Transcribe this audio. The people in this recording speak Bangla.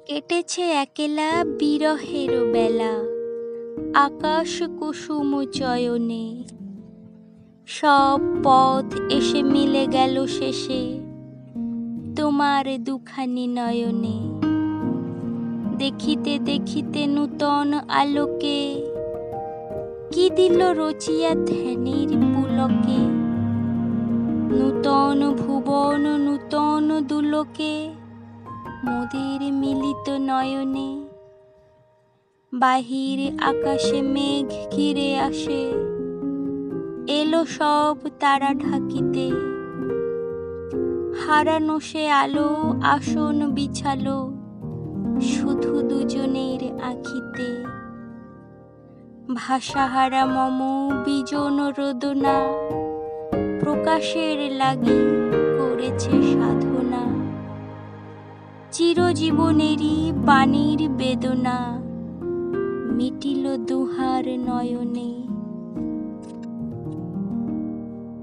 কেটেছে একেলা বিরহের বেলা, আকাশ কুসুম চয়নে। সব পথ এসে মিলে গেল শেষে তোমার দুখানি নয়নে। দেখিতে দেখিতে নূতন আলোকে কি দিল রচিয়া ধ্যানের পুলকে। নূতন ভুবন নূতন দুলোকে মোদের মিলিত নয়নে। বাহির আকাশে মেঘ ঘিরে আসে, এলো সব তারা ঢাকিতে। হারানো সে আলো আসন বিছালো শুধু দুজনের আঁখিতে। ভাষাহারা মম বিজন রোদনা, প্রকাশের লাগি করেছে সাধনা। চিরজীবনেরই বাণীর বেদনা মিটিল দুহার নয়নে।